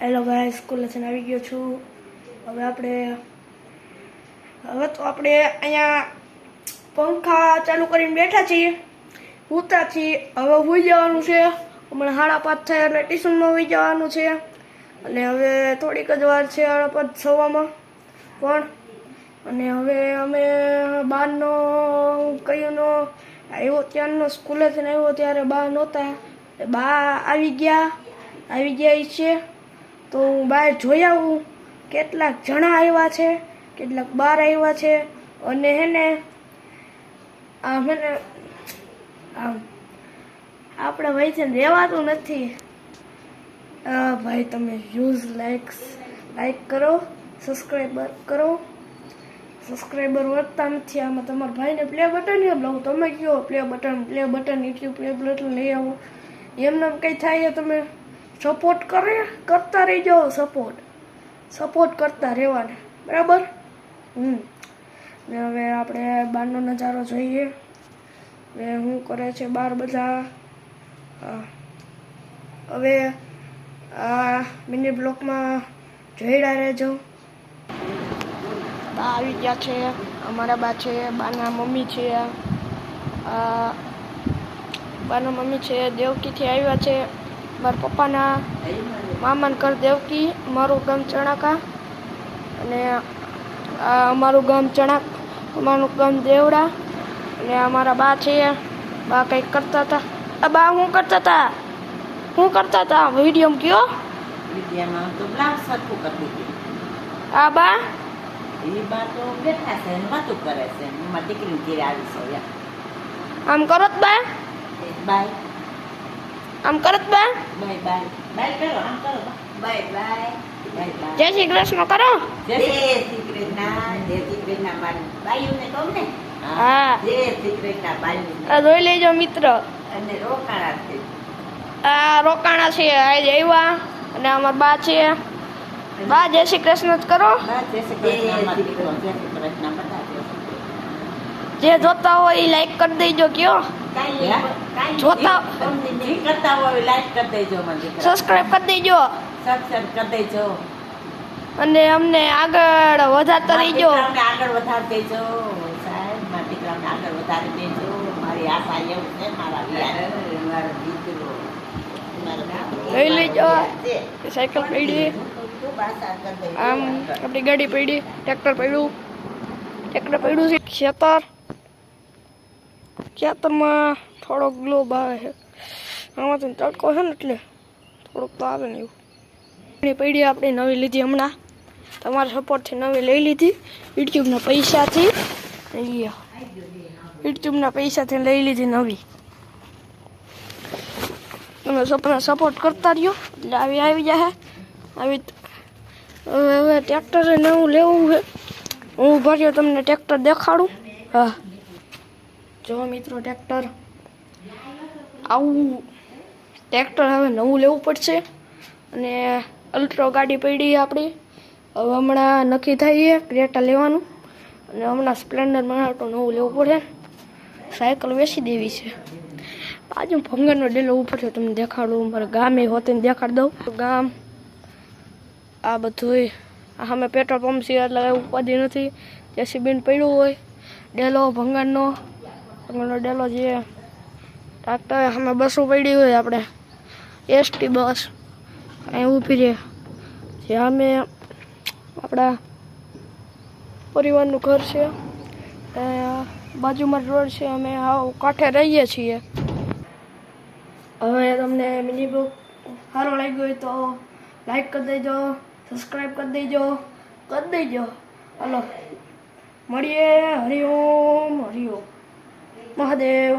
Hello guys, સ્કૂલેથી આવી ગયો છું. હવે તો આપણે અહીંયા પંખા ચાલુ કરીને બેઠા છીએ, સૂતા છીએ. હવે સૂઈ જવાનું છે. હમણાં 5:30 થાય એટલે ટ્યુશનમાં સૂઈ જવાનું છે. અને હવે થોડીક જ વાર છે 5:30 સવામાં પણ. અને હવે અમે બહારનો કયુંનો આવ્યો ત્યારનો સ્કૂલેથી આવ્યો ત્યારે બા નહોતા. બા આવી ગયા છે. તો હું બહાર જોઈ આવું કેટલાક જણા આવ્યા છે, કેટલાક બહાર આવ્યા છે. અને આપણે ભાઈ છે ને રહેવાતું નથી. ભાઈ તમે લાઈક કરો, સબસ્ક્રાઈબર કરો. સબસ્ક્રાઈબર વધતા નથી. આમાં તમારા ભાઈને પ્લે બટન એમ લાવું. તમે કહો play button YouTube play button લઈ આવો. એમને કંઈ થાય તમે સપોર્ટ કરતા રહીજો. સપોર્ટ કરતા રહેવાને, બરાબર. ને હવે આપણે બહારનો નજારો જોઈએ. ને શું કરે છે બહાર બધા. હવે આ મિની બ્લોકમાં જોઈડા રહેજો. બા આવી ગયા છે, અમારા બા છે, બાના મમ્મી છે. બાના મમ્મી છે દેવકીથી આવ્યા છે. મારા પપ્પાના મામાના ઘર દેવકી, મારું ગામ ચણાકા. અને અમારું ગામ અમારું ગામ દેવડા. અને અમારા બા છે. બા કંઈક કરતા હતા. બા શું કરતા હતા વિડીયોમાં કયો? વિડીયોમાં તો બ્લાઉઝ સરખું કરતી હતી. બા એ બા તો બેઠા છે ને વાતું કરે છે. મારી દીકરી ઘેરે આવી છે. આમ કરો બા, બાય આમ કરત બા, બાય કરો, આમ કરો, બાય. જય શ્રી કૃષ્ણ કરો. જય શ્રી કૃષ્ણ મારી બાયુને કહું ને. હા, જય શ્રી કૃષ્ણ બાયુ. જોઈ લેજો મિત્ર. અને રોકાણા છે. રોકાણા છે આજે આવ્યા. અને અમારા બા છે. બા જય શ્રી કૃષ્ણ જ કરો. જય શ્રી કૃષ્ણ મારી દીકરો, જય શ્રી કૃષ્ણ બધા. જે જોતા હોય એ લાઈક કરી દેજો. કયો જોતા કરતા હોય લાઈક કરી દેજો, સબસ્ક્રાઇબ કરી દેજો. સબસ્ક્રાઇબ કરી દેજો. અને અમને આગળ વધારતા રહીજો. આગળ વધારી દેજો સાહેબ. મારા દીકરાને આગળ વધારી દેજો. મારી આશા એવું છે. મારા દીકરો લઈ લેજો. સાયકલ પડી, આમ આપણી ગાડી પડી, ટ્રેક્ટર પડ્યું છે. ખેતરમાં થોડોક ગ્લોબ આવે છે. આમાંથી તડકો છે ને એટલે થોડુંક તો આવે ને એવું. પડી આપણે નવી લીધી હમણાં, તમારા સપોર્ટથી નવી લઈ લીધી. યુટ્યુબના પૈસાથી લઈ લીધી નવી. તમે સપોર્ટ કરતા રહ્યો એટલે આવી જાય. હવે ટ્રેક્ટર નવું લેવું છે. હું ભર્યો તમને ટ્રેક્ટર દેખાડું. હા જો મિત્રો, ટ્રેક્ટર હવે નવું લેવું પડશે. અને અલ્ટ્રો ગાડી પડી આપણી. હવે હમણાં નક્કી થાય ક્રેટા લેવાનું. અને હમણાં સ્પ્લેન્ડર બનાવતો નવું લેવું પડે. સાયકલ વેચી દેવી છે. બાજુ ભંગારનો ડેલો ઉપર છે, તમને દેખાડું. મારા ગામે હોતે દેખાડી દઉં. ગામ આ બધું સામે પેટ્રોલ પંપ છે એટલે ઉપાધિ નથી. જેસીબી પડ્યું હોય ડેલો ભંગારનો ડેલો જે ટ્રાક્ટર સામે બસો પડી હોય, આપણે એસટી બસ અહીં ઊભી રહે. જે અમે આપણા પરિવારનું ઘર છે, બાજુમાં રોડ છે. અમે કાંઠે રહીએ છીએ. હવે તમને મિની બ્લોગ સારો લાગ્યો હોય તો લાઈક કરી દેજો, સબસ્ક્રાઈબ કરી દેજો. હાલો મળીએ. હરિઓમ મહાદેવ.